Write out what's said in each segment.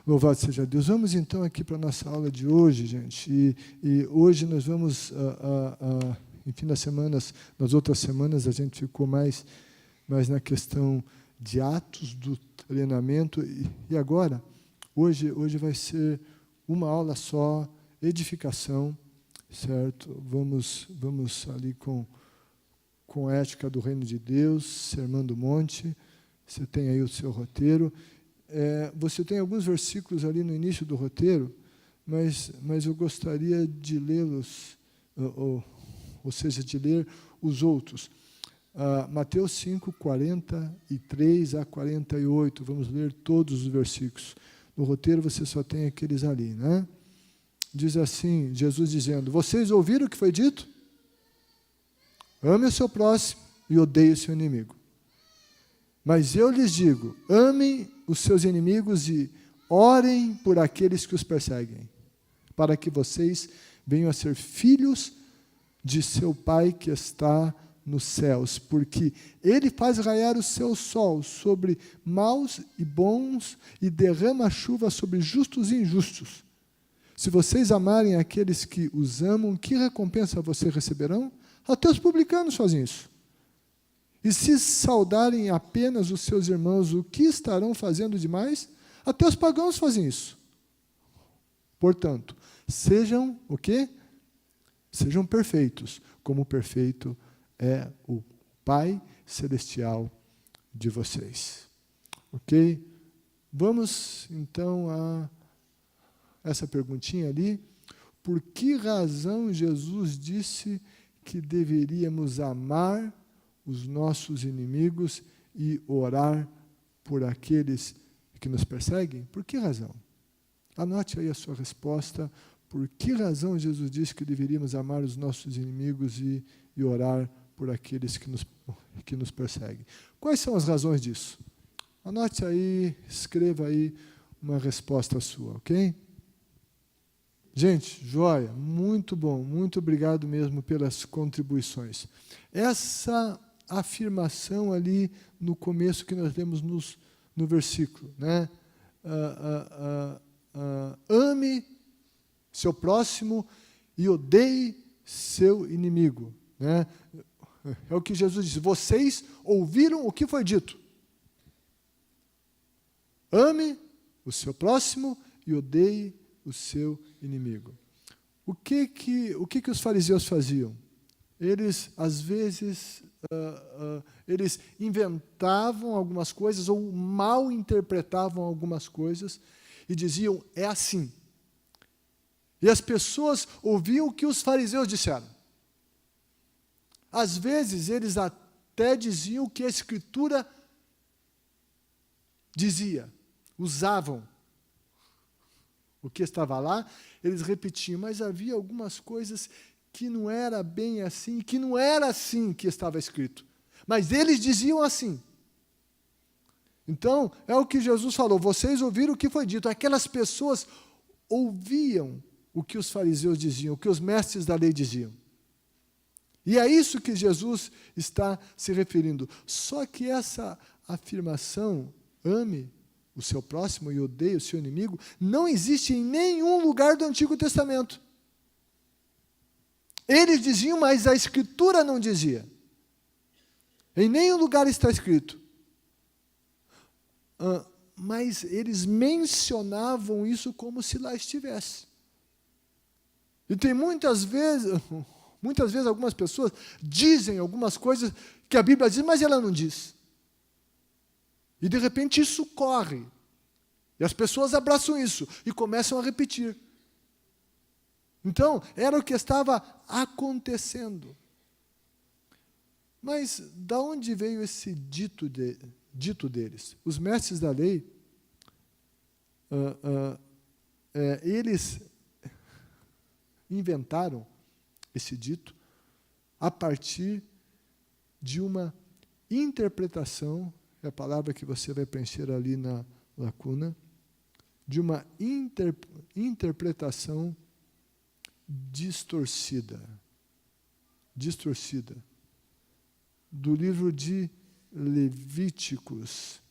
Louvado seja Deus. Vamos então aqui para a nossa aula de hoje, gente. E hoje nós vamos, enfim, nas outras semanas a gente ficou mais na questão de atos do treinamento. E agora, hoje vai ser uma aula só, edificação, certo? Vamos ali com a ética do reino de Deus, Sermão do Monte. Você tem aí o seu roteiro. Você tem alguns versículos ali no início do roteiro, mas eu gostaria de lê-los, ou seja, de ler os outros. Mateus 5, 43 a 48. Vamos ler todos os versículos. No roteiro você só tem aqueles ali, né? Diz assim, Jesus dizendo: vocês ouviram o que foi dito? Ame o seu próximo e odeie o seu inimigo. Mas eu lhes digo, amem os seus inimigos e orem por aqueles que os perseguem, para que vocês venham a ser filhos de seu Pai que está nos céus, porque Ele faz raiar o seu sol sobre maus e bons e derrama chuva sobre justos e injustos. Se vocês amarem aqueles que os amam, que recompensa vocês receberão? Até os publicanos fazem isso. E se saudarem apenas os seus irmãos, o que estarão fazendo demais? Até os pagãos fazem isso. Portanto, sejam o quê? Sejam perfeitos, como perfeito é o Pai Celestial de vocês. Ok? Vamos, então, a essa perguntinha ali. Por que razão Jesus disse que deveríamos amar os nossos inimigos e orar por aqueles que nos perseguem? Por que razão? Anote aí a sua resposta. Por que razão Jesus disse que deveríamos amar os nossos inimigos e orar por aqueles que nos perseguem? Quais são as razões disso? Anote aí, escreva aí uma resposta sua, ok? Gente, joia, muito bom, muito obrigado mesmo pelas contribuições. Essa afirmação ali no começo que nós lemos no versículo, né? Ame seu próximo e odeie seu inimigo, né? É o que Jesus disse. Vocês ouviram o que foi dito. Ame o seu próximo e odeie o seu inimigo. O que os fariseus faziam? Eles, às vezes, eles inventavam algumas coisas ou mal interpretavam algumas coisas e diziam, é assim. E as pessoas ouviam o que os fariseus disseram. Às vezes, eles até diziam o que a Escritura dizia, usavam o que estava lá, eles repetiam, mas havia algumas coisas que não era bem assim, que não era assim que estava escrito. Mas eles diziam assim. Então, é o que Jesus falou, vocês ouviram o que foi dito. Aquelas pessoas ouviam o que os fariseus diziam, o que os mestres da lei diziam. E é isso que Jesus está se referindo. Só que essa afirmação, ame o seu próximo e odeie o seu inimigo, não existe em nenhum lugar do Antigo Testamento. Eles diziam, mas a Escritura não dizia. Em nenhum lugar está escrito. Mas eles mencionavam isso como se lá estivesse. E tem muitas vezes algumas pessoas dizem algumas coisas que a Bíblia diz, mas ela não diz. E, de repente, isso corre. E as pessoas abraçam isso e começam a repetir. Então, era o que estava acontecendo. Mas, de onde veio esse dito deles? Os mestres da lei, eles inventaram esse dito a partir de uma interpretação, é a palavra que você vai preencher ali na lacuna, de uma interpretação distorcida do livro de Levíticos.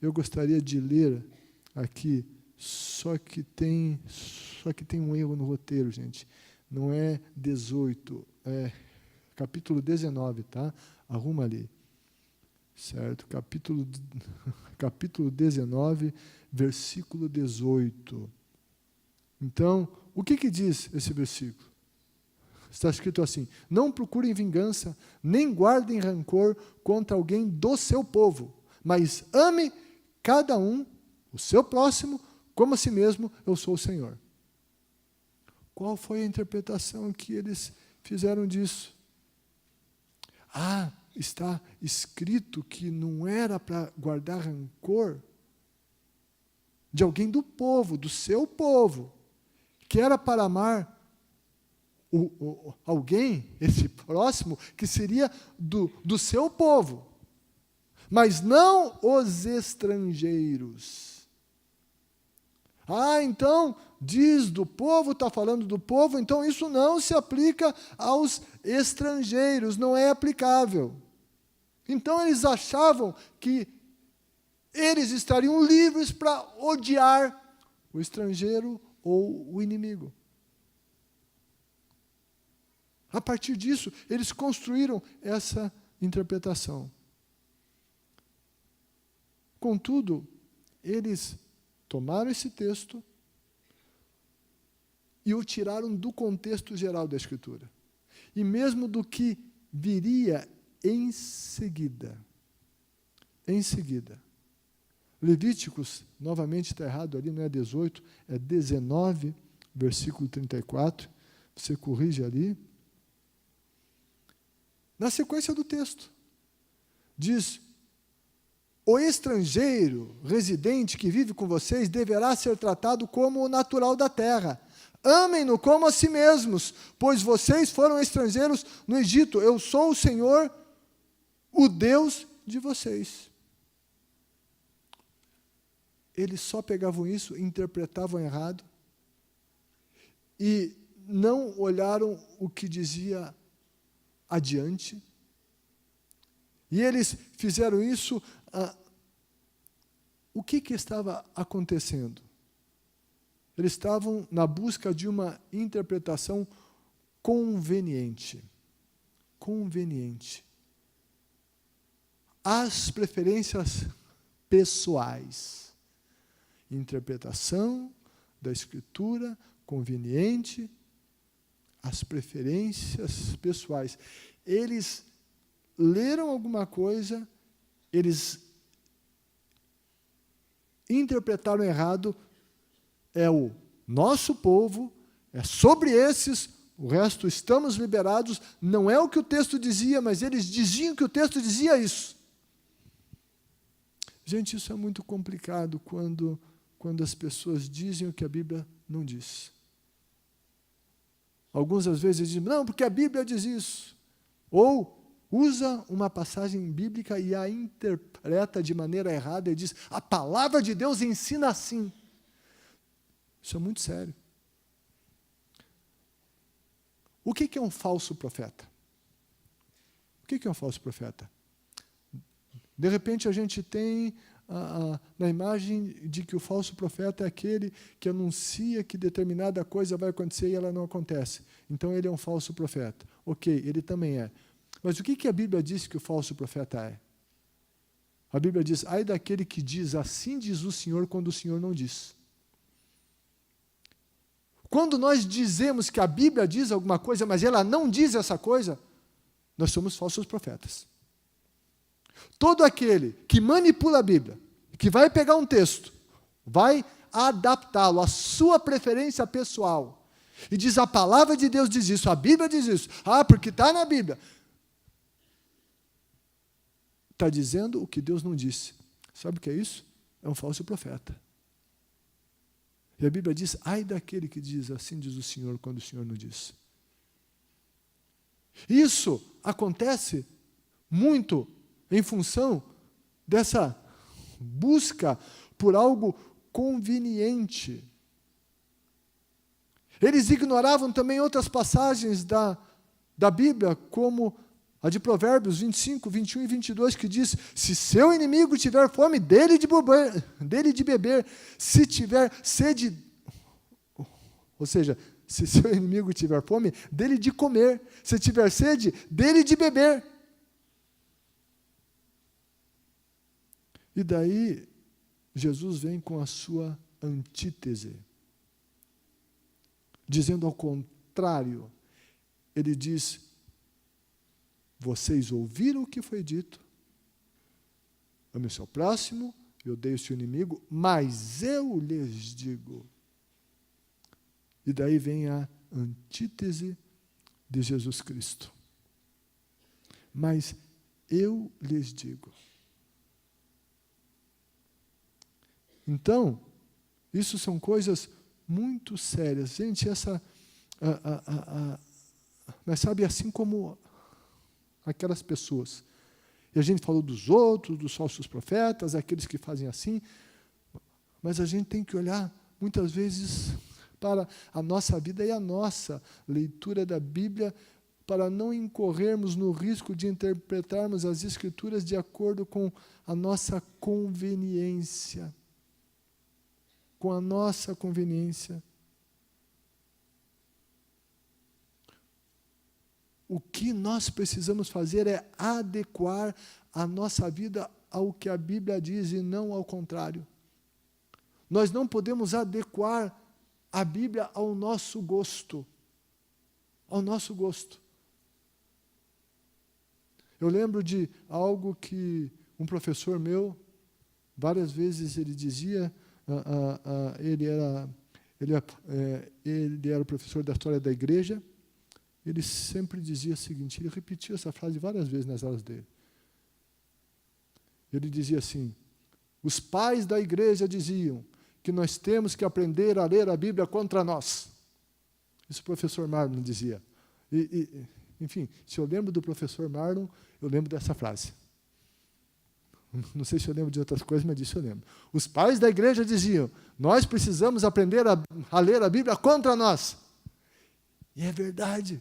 eu gostaria de ler aqui, só que tem um erro no roteiro, gente. Não é 18, é capítulo 19, tá? Arruma ali. Certo? Capítulo 19, versículo 18. Então, o que diz esse versículo? Está escrito assim: não procurem vingança, nem guardem rancor contra alguém do seu povo, mas ame cada um o seu próximo como a si mesmo, eu sou o Senhor. Qual foi a interpretação que eles fizeram disso? Está escrito que não era para guardar rancor de alguém do povo, do seu povo, que era para amar alguém, esse próximo, que seria do seu povo, mas não os estrangeiros. Então, diz do povo, está falando do povo, então isso não se aplica aos estrangeiros, não é aplicável. Então eles achavam que eles estariam livres para odiar o estrangeiro ou o inimigo. A partir disso, eles construíram essa interpretação. Contudo, eles tomaram esse texto e o tiraram do contexto geral da Escritura. E mesmo do que viria em seguida. Em seguida. Levíticos, novamente está errado ali, não é 18, é 19, versículo 34. Você corrige ali. Na sequência do texto, diz: o estrangeiro residente que vive com vocês deverá ser tratado como o natural da terra. Amem-no como a si mesmos, pois vocês foram estrangeiros no Egito. Eu sou o Senhor, o Deus de vocês. Eles só pegavam isso, interpretavam errado e não olharam o que dizia adiante. E eles fizeram isso. O que estava acontecendo? Eles estavam na busca de uma interpretação conveniente. Conveniente. As preferências pessoais. Interpretação da Escritura conveniente, as preferências pessoais. Eles leram alguma coisa, eles interpretaram errado, é o nosso povo, é sobre esses, o resto estamos liberados, não é o que o texto dizia, mas eles diziam que o texto dizia isso. Gente, isso é muito complicado quando as pessoas dizem o que a Bíblia não diz. Alguns às vezes dizem, não, porque a Bíblia diz isso. Ou usa uma passagem bíblica e a interpreta de maneira errada e diz, a palavra de Deus ensina assim. Isso é muito sério. O que é um falso profeta? O que é um falso profeta? De repente a gente tem na imagem de que o falso profeta é aquele que anuncia que determinada coisa vai acontecer e ela não acontece. Então ele é um falso profeta. Ok, ele também é. Mas o que a Bíblia diz que o falso profeta é? A Bíblia diz, ai daquele que diz, assim diz o Senhor, quando o Senhor não diz. Quando nós dizemos que a Bíblia diz alguma coisa, mas ela não diz essa coisa, nós somos falsos profetas. Todo aquele que manipula a Bíblia, que vai pegar um texto, vai adaptá-lo à sua preferência pessoal, e diz, a palavra de Deus diz isso, a Bíblia diz isso, porque está na Bíblia. Está dizendo o que Deus não disse. Sabe o que é isso? É um falso profeta. E a Bíblia diz, ai daquele que diz, assim diz o Senhor, quando o Senhor não diz. Isso acontece muito em função dessa busca por algo conveniente. Eles ignoravam também outras passagens da Bíblia, como A de Provérbios 25, 21 e 22, que diz: se seu inimigo tiver fome, dele de beber, se tiver sede, ou seja, se seu inimigo tiver fome, dele de comer, se tiver sede, dele de beber. E daí, Jesus vem com a sua antítese, dizendo ao contrário. Ele diz: vocês ouviram o que foi dito, ame o seu próximo e odeie o seu inimigo, mas eu lhes digo. E daí vem a antítese de Jesus Cristo. Mas eu lhes digo. Então, isso são coisas muito sérias. Gente, mas sabe, assim como aquelas pessoas. E a gente falou dos outros, dos falsos profetas, aqueles que fazem assim, mas a gente tem que olhar, muitas vezes, para a nossa vida e a nossa leitura da Bíblia, para não incorrermos no risco de interpretarmos as Escrituras de acordo com a nossa conveniência. Com a nossa conveniência. O que nós precisamos fazer é adequar a nossa vida ao que a Bíblia diz e não ao contrário. Nós não podemos adequar a Bíblia ao nosso gosto. Ao nosso gosto. Eu lembro de algo que um professor meu, várias vezes ele dizia, ele era o professor da história da igreja. Ele sempre dizia o seguinte, ele repetia essa frase várias vezes nas aulas dele. Ele dizia assim: os pais da igreja diziam que nós temos que aprender a ler a Bíblia contra nós. Isso o professor Marlon dizia. Enfim, se eu lembro do professor Marlon, eu lembro dessa frase. Não sei se eu lembro de outras coisas, mas disso eu lembro. Os pais da igreja diziam, nós precisamos aprender a ler a Bíblia contra nós. E é verdade.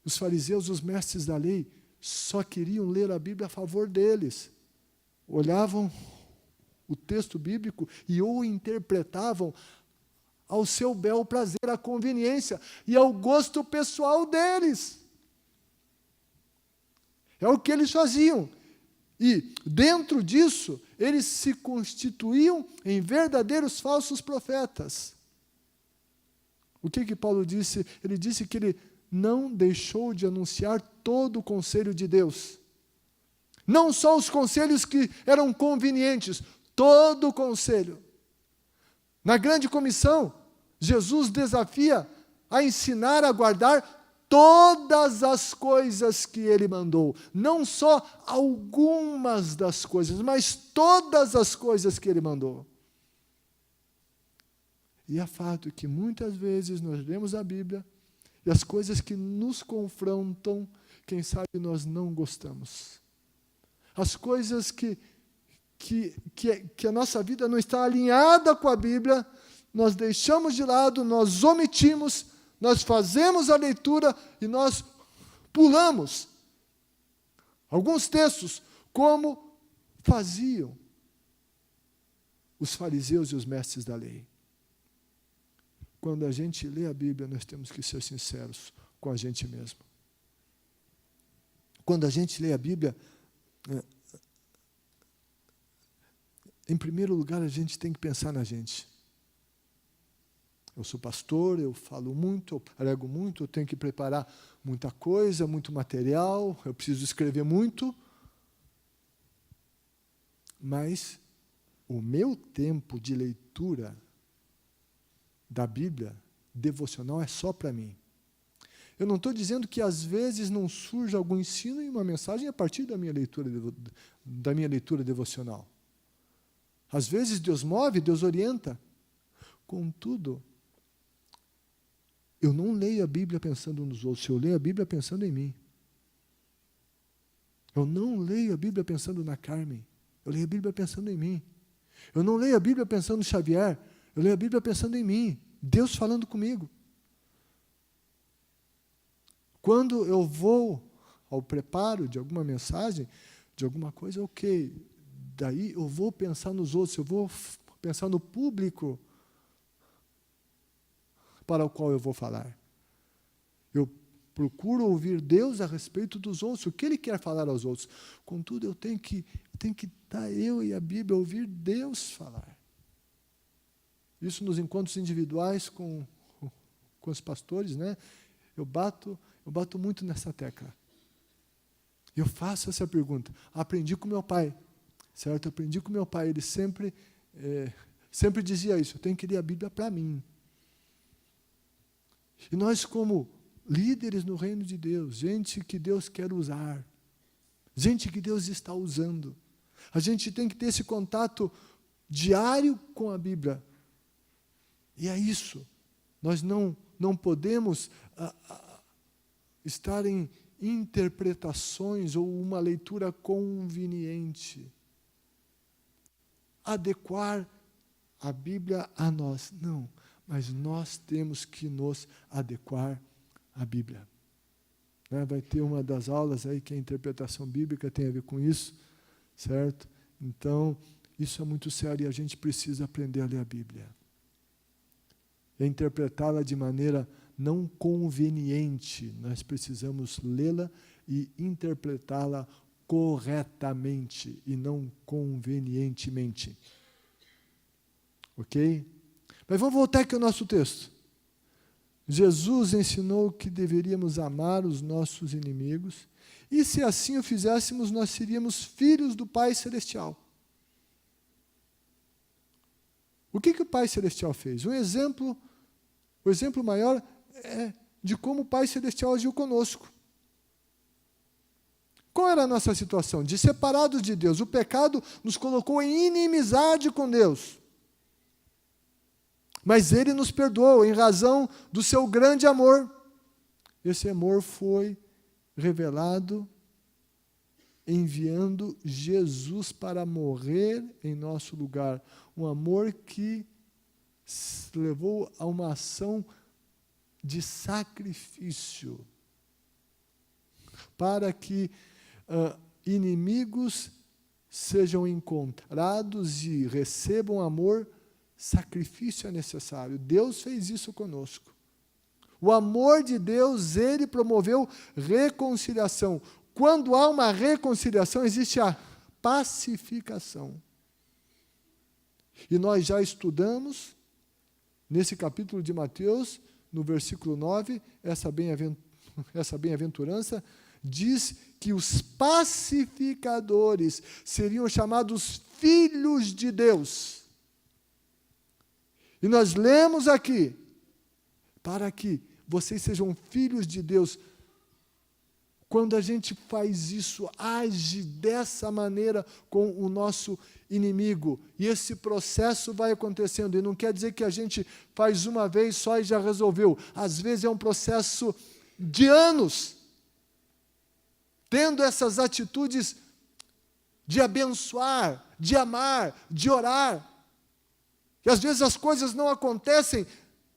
Os fariseus, os mestres da lei, só queriam ler a Bíblia a favor deles. Olhavam o texto bíblico e o interpretavam ao seu bel prazer, à conveniência e ao gosto pessoal deles. É o que eles faziam. E, dentro disso, eles se constituíam em verdadeiros falsos profetas. O que Paulo disse? Ele disse que ele não deixou de anunciar todo o conselho de Deus. Não só os conselhos que eram convenientes, todo o conselho. Na grande comissão, Jesus desafia a ensinar a guardar todas as coisas que ele mandou. Não só algumas das coisas, mas todas as coisas que ele mandou. E é fato que muitas vezes nós lemos a Bíblia e as coisas que nos confrontam, quem sabe nós não gostamos. As coisas que a nossa vida não está alinhada com a Bíblia, nós deixamos de lado, nós omitimos, nós fazemos a leitura e nós pulamos alguns textos, como faziam os fariseus e os mestres da lei. Quando a gente lê a Bíblia, nós temos que ser sinceros com a gente mesmo. Quando a gente lê a Bíblia, em primeiro lugar, a gente tem que pensar na gente. Eu sou pastor, eu falo muito, eu prego muito, eu tenho que preparar muita coisa, muito material, eu preciso escrever muito. Mas o meu tempo de leitura da Bíblia, devocional, é só para mim. Eu não estou dizendo que às vezes não surja algum ensino e uma mensagem a partir da minha leitura devocional. Às vezes Deus move, Deus orienta. Contudo, eu não leio a Bíblia pensando nos outros, eu leio a Bíblia pensando em mim. Eu não leio a Bíblia pensando na Carmen, eu leio a Bíblia pensando em mim. Eu não leio a Bíblia pensando no Xavier, eu leio a Bíblia pensando em mim, Deus falando comigo. Quando eu vou ao preparo de alguma mensagem, de alguma coisa, ok. Daí eu vou pensar nos outros, eu vou pensar no público para o qual eu vou falar. Eu procuro ouvir Deus a respeito dos outros, o que Ele quer falar aos outros. Contudo, eu tenho que estar eu e a Bíblia, ouvir Deus falar. Isso nos encontros individuais com os pastores, né? Eu bato muito nessa tecla. Eu faço essa pergunta. Aprendi com meu pai, certo? Aprendi com meu pai. Ele sempre dizia isso. Eu tenho que ler a Bíblia para mim. E nós, como líderes no reino de Deus, gente que Deus quer usar, gente que Deus está usando, a gente tem que ter esse contato diário com a Bíblia. E é isso. Nós não podemos estar em interpretações ou uma leitura conveniente. Adequar a Bíblia a nós. Não, mas nós temos que nos adequar à Bíblia. Vai ter uma das aulas aí que a interpretação bíblica tem a ver com isso, certo? Então, isso é muito sério e a gente precisa aprender a ler a Bíblia. E interpretá-la de maneira não conveniente. Nós precisamos lê-la e interpretá-la corretamente e não convenientemente. Ok? Mas vamos voltar aqui ao nosso texto. Jesus ensinou que deveríamos amar os nossos inimigos, e se assim o fizéssemos, nós seríamos filhos do Pai Celestial. O que o Pai Celestial fez? O exemplo maior é de como o Pai Celestial agiu conosco. Qual era a nossa situação? De separados de Deus. O pecado nos colocou em inimizade com Deus. Mas Ele nos perdoou em razão do seu grande amor. Esse amor foi revelado enviando Jesus para morrer em nosso lugar. Um amor que levou a uma ação de sacrifício para que inimigos sejam encontrados e recebam amor. Sacrifício é necessário. Deus fez isso conosco. O amor de Deus, Ele promoveu reconciliação. Quando há uma reconciliação, existe a pacificação. E nós já estudamos, nesse capítulo de Mateus, no versículo 9, essa bem-aventurança, diz que os pacificadores seriam chamados filhos de Deus. E nós lemos aqui, para que vocês sejam filhos de Deus. Quando a gente faz isso, age dessa maneira com o nosso inimigo. E esse processo vai acontecendo. E não quer dizer que a gente faz uma vez só e já resolveu. Às vezes é um processo de anos. Tendo essas atitudes de abençoar, de amar, de orar. E às vezes as coisas não acontecem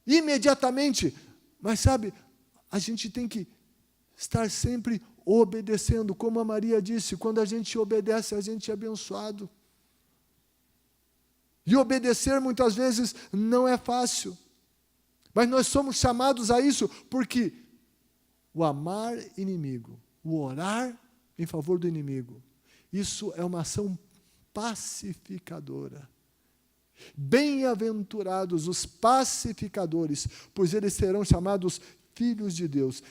imediatamente, mas sabe, a gente tem que estar sempre obedecendo, como a Maria disse, quando a gente obedece, a gente é abençoado. E obedecer muitas vezes não é fácil, mas nós somos chamados a isso, porque o amar inimigo, o orar em favor do inimigo, isso é uma ação pacificadora. Bem-aventurados os pacificadores, pois eles serão chamados filhos de Deus.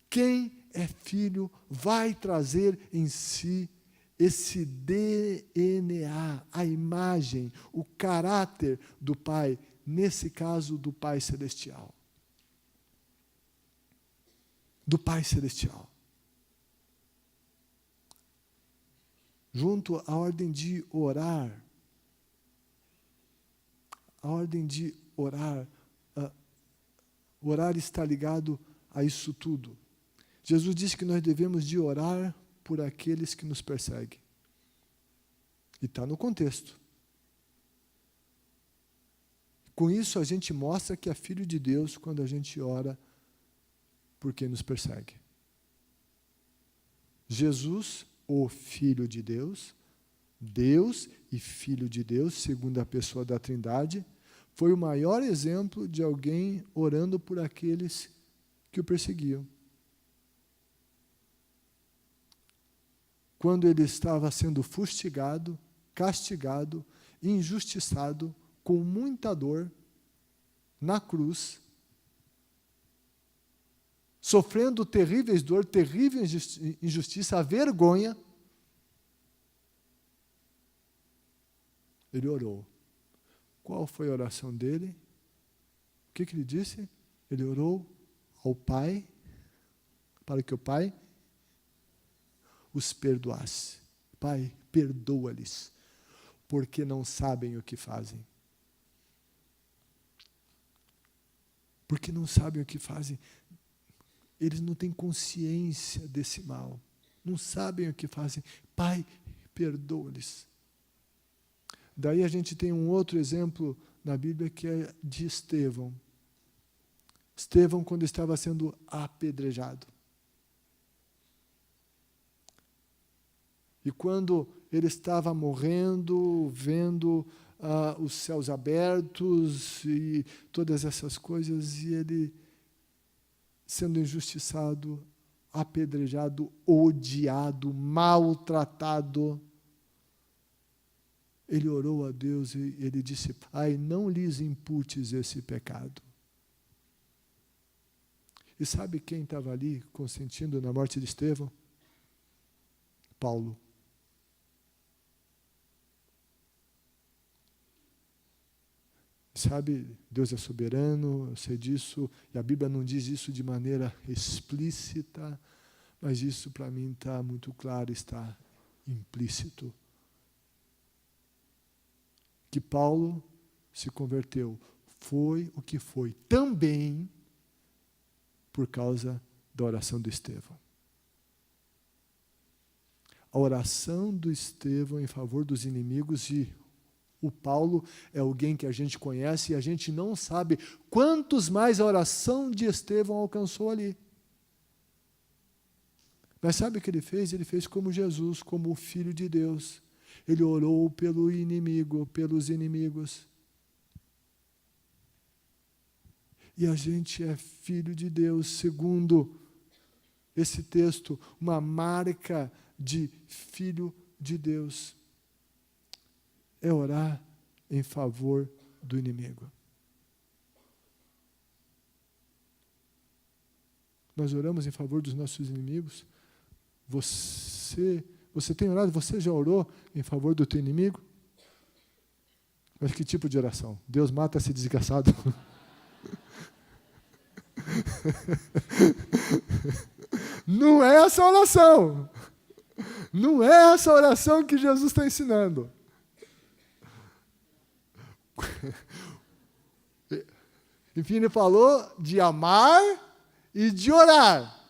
Quem é filho vai trazer em si esse DNA, a imagem, o caráter do Pai, nesse caso do Pai Celestial. Do Pai Celestial. Junto à ordem de orar, orar está ligado a isso tudo. Jesus disse que nós devemos de orar por aqueles que nos perseguem. E está no contexto. Com isso a gente mostra que é filho de Deus quando a gente ora por quem nos persegue. Jesus, o Filho de Deus, Deus e Filho de Deus, segunda pessoa da Trindade, foi o maior exemplo de alguém orando por aqueles que o perseguiam. Quando ele estava sendo fustigado, castigado, injustiçado, com muita dor, na cruz, sofrendo terríveis dor, terrível injustiça, a vergonha, ele orou. Qual foi a oração dele? O que ele disse? Ele orou ao Pai, para que o Pai os perdoasse. Pai, perdoa-lhes, porque não sabem o que fazem. Porque não sabem o que fazem. Eles não têm consciência desse mal. Não sabem o que fazem. Pai, perdoa-lhes. Daí a gente tem um outro exemplo na Bíblia que é de Estevão. Estevão, quando estava sendo apedrejado. E quando ele estava morrendo, vendo os céus abertos e todas essas coisas, e ele sendo injustiçado, apedrejado, odiado, maltratado, ele orou a Deus e ele disse: Pai, não lhes imputes esse pecado. E sabe quem estava ali consentindo na morte de Estevão? Paulo. Sabe, Deus é soberano, eu sei disso, e a Bíblia não diz isso de maneira explícita, mas isso para mim está muito claro, está implícito. Que Paulo se converteu, foi o que foi, também por causa da oração do Estevão. A oração do Estevão em favor dos inimigos, e o Paulo é alguém que a gente conhece e a gente não sabe quantos mais a oração de Estevão alcançou ali. Mas sabe o que ele fez? Ele fez como Jesus, como o Filho de Deus. Ele orou pelo inimigo, pelos inimigos. E a gente é filho de Deus, segundo esse texto, uma marca de filho de Deus é orar em favor do inimigo. Nós oramos em favor dos nossos inimigos. Você tem orado? Você já orou em favor do teu inimigo? Mas que tipo de oração? Deus mata esse desgraçado. Não é essa oração. Não é essa oração que Jesus está ensinando. Enfim, ele falou de amar e de orar.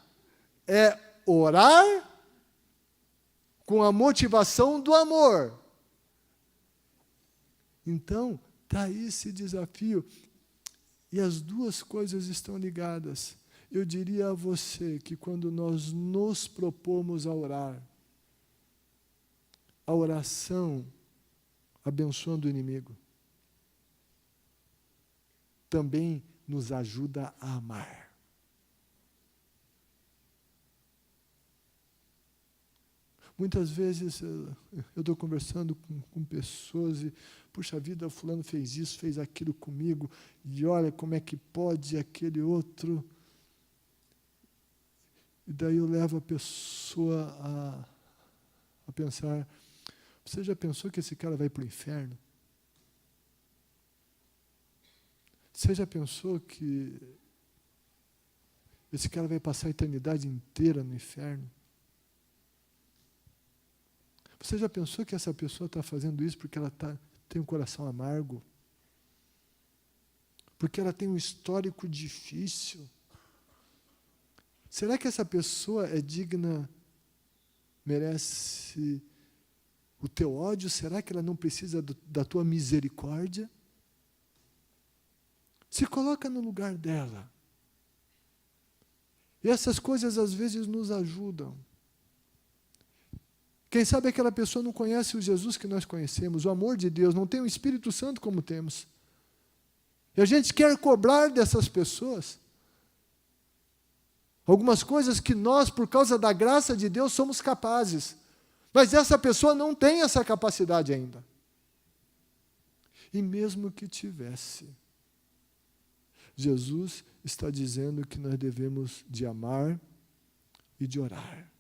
É orar com a motivação do amor. Então, está aí esse desafio. E as duas coisas estão ligadas. Eu diria a você que quando nós nos propomos a orar, a oração abençoando o inimigo também nos ajuda a amar. Muitas vezes eu estou conversando com pessoas e, puxa vida, fulano fez isso, fez aquilo comigo, e olha como é que pode aquele outro. E daí eu levo a pessoa a pensar: você já pensou que esse cara vai para o inferno? Você já pensou que esse cara vai passar a eternidade inteira no inferno? Você já pensou que essa pessoa está fazendo isso porque ela tem um coração amargo? Porque ela tem um histórico difícil? Será que essa pessoa é digna, merece o teu ódio? Será que ela não precisa da tua misericórdia? Se coloca no lugar dela. E essas coisas às vezes nos ajudam. Quem sabe aquela pessoa não conhece o Jesus que nós conhecemos, o amor de Deus, não tem o Espírito Santo como temos. E a gente quer cobrar dessas pessoas algumas coisas que nós, por causa da graça de Deus, somos capazes. Mas essa pessoa não tem essa capacidade ainda. E mesmo que tivesse, Jesus está dizendo que nós devemos de amar e de orar.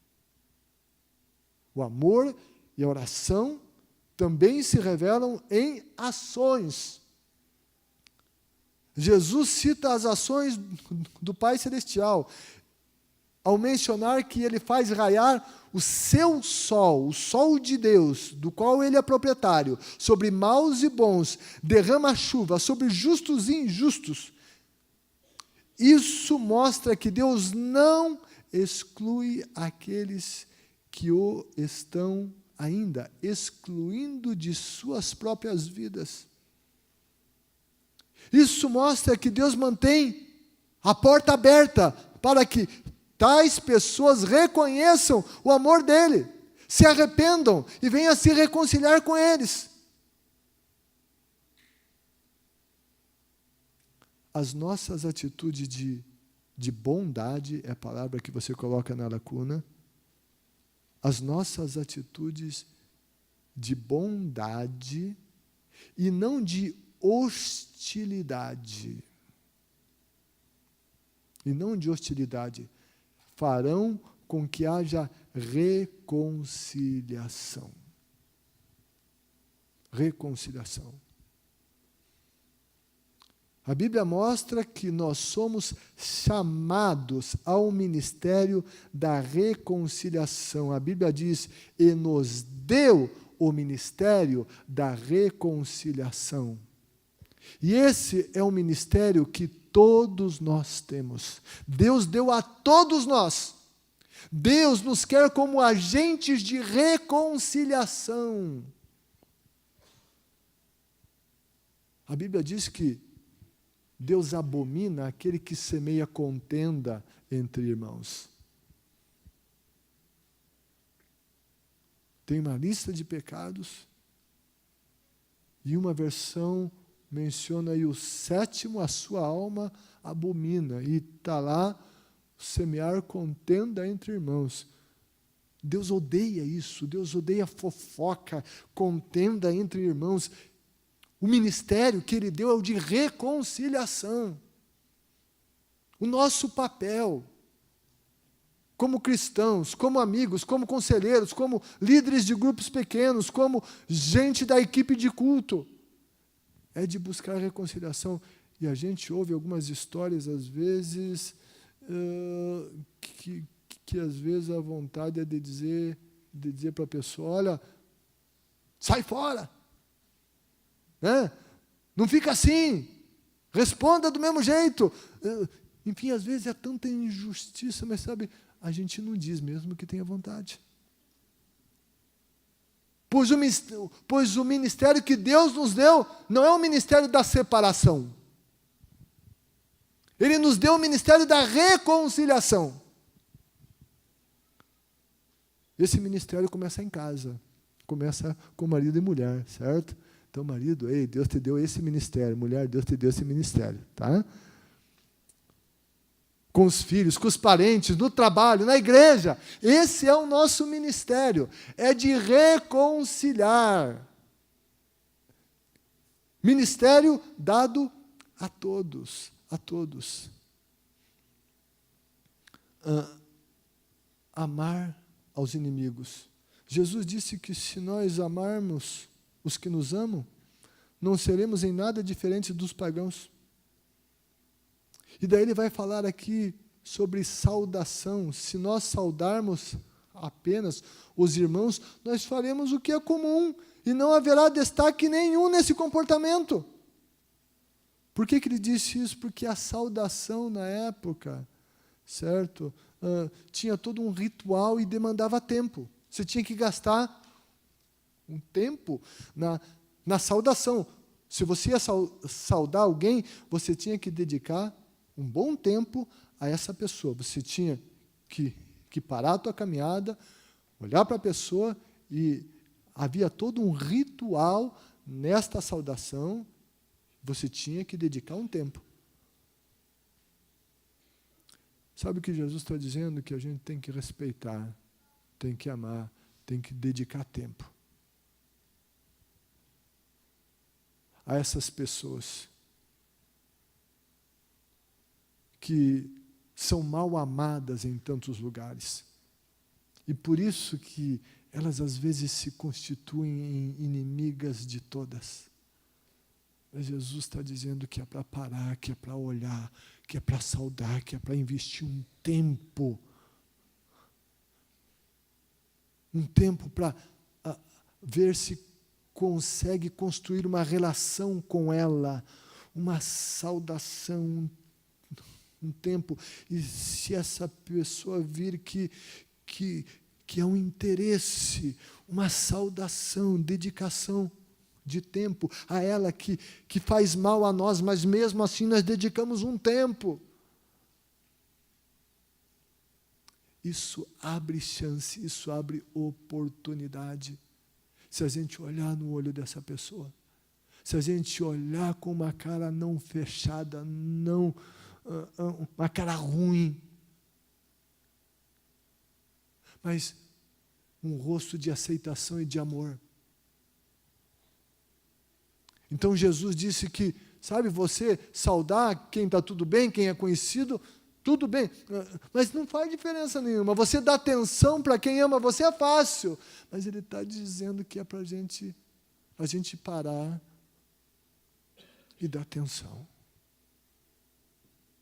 O amor e a oração também se revelam em ações. Jesus cita as ações do Pai Celestial, ao mencionar que ele faz raiar o seu sol, o sol de Deus, do qual ele é proprietário, sobre maus e bons, derrama chuva sobre justos e injustos. Isso mostra que Deus não exclui aqueles que o estão ainda excluindo de suas próprias vidas. Isso mostra que Deus mantém a porta aberta para que tais pessoas reconheçam o amor dele, se arrependam e venham se reconciliar com eles. As nossas atitudes de bondade, é a palavra que você coloca na lacuna, as nossas atitudes de bondade e não de hostilidade. E não de hostilidade. Farão com que haja reconciliação. Reconciliação. A Bíblia mostra que nós somos chamados ao ministério da reconciliação. A Bíblia diz, e nos deu o ministério da reconciliação. E esse é um ministério que todos nós temos. Deus deu a todos nós. Deus nos quer como agentes de reconciliação. A Bíblia diz que Deus abomina aquele que semeia contenda entre irmãos. Tem uma lista de pecados, e uma versão menciona aí o sétimo, a sua alma abomina, e está lá, semear contenda entre irmãos. Deus odeia isso, Deus odeia fofoca, contenda entre irmãos. O ministério que Ele deu é o de reconciliação. O nosso papel, como cristãos, como amigos, como conselheiros, como líderes de grupos pequenos, como gente da equipe de culto, é de buscar reconciliação. E a gente ouve algumas histórias, às vezes, que às vezes a vontade é de dizer para a pessoa, olha, sai fora. Né? Não fica assim, responda do mesmo jeito. Enfim, às vezes é tanta injustiça, mas sabe, a gente não diz mesmo que tenha vontade. Pois o ministério que Deus nos deu não é o ministério da separação. Ele nos deu o ministério da reconciliação. Esse ministério começa em casa, começa com marido e mulher, certo? Então, marido, ei, Deus te deu esse ministério. Mulher, Deus te deu esse ministério, tá? Com os filhos, com os parentes, no trabalho, na igreja. Esse é o nosso ministério. É de reconciliar. Ministério dado a todos. A todos. Amar aos inimigos. Jesus disse que se nós amarmos os que nos amam, não seremos em nada diferentes dos pagãos. E daí ele vai falar aqui sobre saudação. Se nós saudarmos apenas os irmãos, nós faremos o que é comum, e não haverá destaque nenhum nesse comportamento. Por que ele disse isso? Porque a saudação na época, certo? Tinha todo um ritual e demandava tempo. Você tinha que gastar um tempo na saudação. Se você ia saudar alguém, você tinha que dedicar um bom tempo a essa pessoa. Você tinha que parar a tua caminhada, olhar para a pessoa e havia todo um ritual nesta saudação. Você tinha que dedicar um tempo. Sabe o que Jesus está dizendo? Que a gente tem que respeitar, tem que amar, tem que dedicar tempo a essas pessoas que são mal amadas em tantos lugares. E por isso que elas às vezes se constituem em inimigas de todas. Mas Jesus está dizendo que é para parar, que é para olhar, que é para saudar, que é para investir um tempo para ver se consegue construir uma relação com ela, uma saudação, um tempo. E se essa pessoa vir que é um interesse, uma saudação, dedicação de tempo a ela que faz mal a nós, mas mesmo assim nós dedicamos um tempo. Isso abre chance, isso abre oportunidade. Se a gente olhar no olho dessa pessoa, se a gente olhar com uma cara não fechada, não uma cara ruim, mas um rosto de aceitação e de amor. Então Jesus disse que, sabe, você saudar quem está tudo bem, quem é conhecido, tudo bem, mas não faz diferença nenhuma. Você dá atenção para quem ama você é fácil, mas Ele está dizendo que é para a gente parar e dar atenção.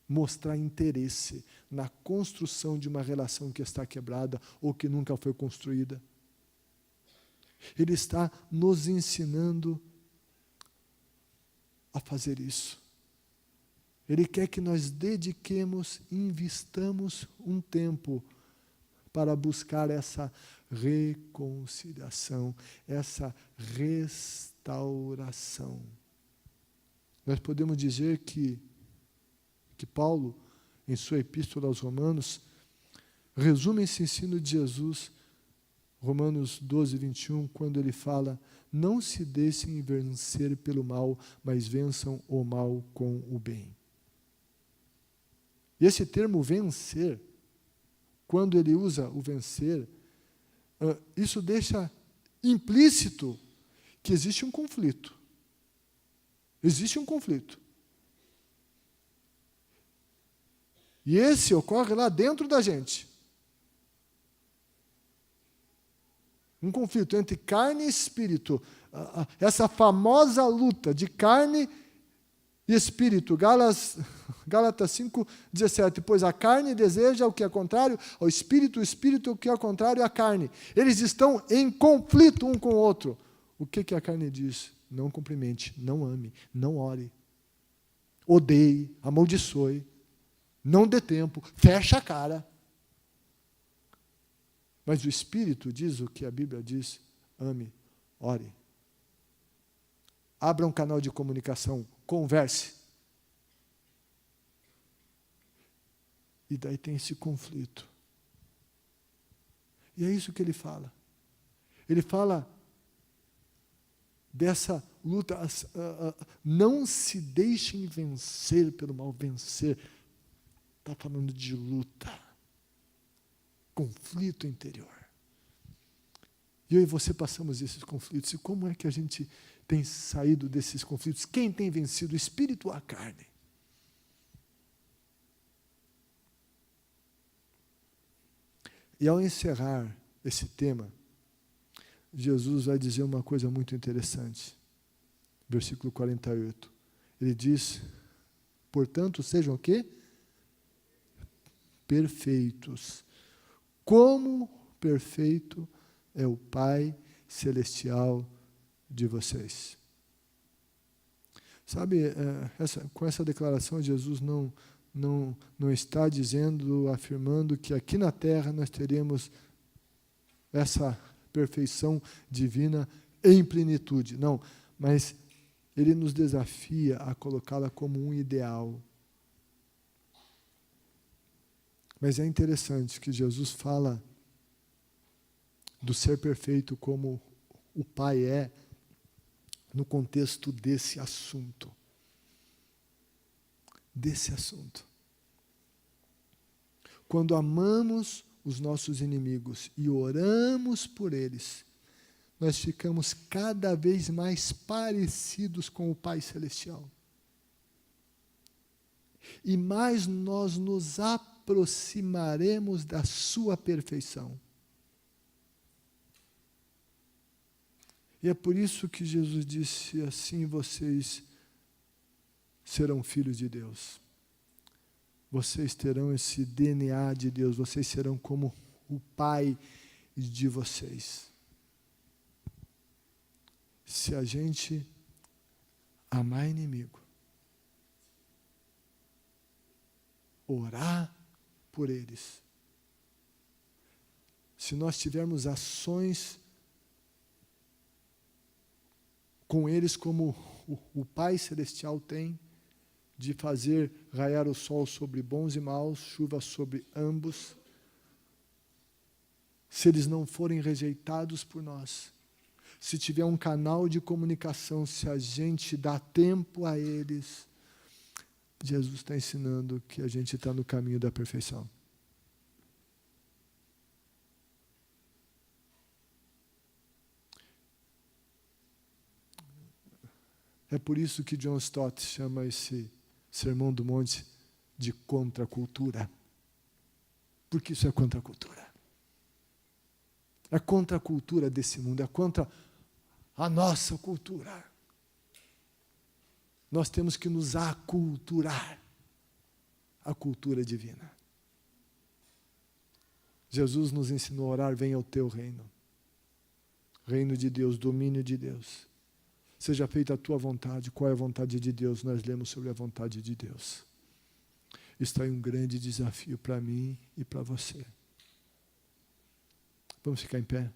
Mostrar interesse na construção de uma relação que está quebrada ou que nunca foi construída. Ele está nos ensinando a fazer isso. Ele quer que nós dediquemos, investamos um tempo para buscar essa reconciliação, essa restauração. Nós podemos dizer que Paulo, em sua epístola aos Romanos, resume esse ensino de Jesus, Romanos 12, 21, quando ele fala: não se deixem vencer pelo mal, mas vençam o mal com o bem. E esse termo vencer, quando ele usa o vencer, isso deixa implícito que existe um conflito. Existe um conflito. E esse ocorre lá dentro da gente. Um conflito entre carne e espírito. Essa famosa luta de carne e espírito. Gálatas 5:17. Pois a carne deseja o que é contrário ao espírito, o espírito o que é contrário à carne. Eles estão em conflito um com o outro. O que a carne diz? Não cumprimente, não ame, não ore. Odeie, amaldiçoe. Não dê tempo, fecha a cara. Mas o Espírito diz o que a Bíblia diz: ame, ore. Abra um canal de comunicação, converse. E daí tem esse conflito. E é isso que ele fala. Ele fala dessa luta, não se deixem vencer pelo mal, vencer. Está falando de luta, conflito interior. E eu e você passamos esses conflitos. E como é que a gente tem saído desses conflitos? Quem tem vencido, o espírito ou a carne? E ao encerrar esse tema, Jesus vai dizer uma coisa muito interessante. Versículo 48. Ele diz: portanto, sejam o quê? Perfeitos, como perfeito é o Pai Celestial de vocês. Sabe, com essa declaração, Jesus não está dizendo, afirmando que aqui na terra nós teremos essa perfeição divina em plenitude. Não, mas Ele nos desafia a colocá-la como um ideal. Mas é interessante que Jesus fala do ser perfeito como o Pai é, no contexto desse assunto. Desse assunto. Quando amamos os nossos inimigos e oramos por eles, nós ficamos cada vez mais parecidos com o Pai Celestial. E mais nós nos aproximaremos da sua perfeição. E é por isso que Jesus disse assim: vocês serão filhos de Deus. Vocês terão esse DNA de Deus, vocês serão como o Pai de vocês. Se a gente amar inimigo, orar por eles, se nós tivermos ações com eles como o Pai Celestial tem, de fazer raiar o sol sobre bons e maus, chuva sobre ambos, se eles não forem rejeitados por nós, se tiver um canal de comunicação, se a gente dá tempo a eles, Jesus está ensinando que a gente está no caminho da perfeição. É por isso que John Stott chama esse Sermão do Monte de contracultura. Porque isso é contracultura. É contra a cultura desse mundo, é contra a nossa cultura. Nós temos que nos aculturar à cultura divina. Jesus nos ensinou a orar: venha o teu reino. Reino de Deus, domínio de Deus. Seja feita a tua vontade. Qual é a vontade de Deus? Nós lemos sobre a vontade de Deus. Está aí um grande desafio para mim e para você. Vamos ficar em pé?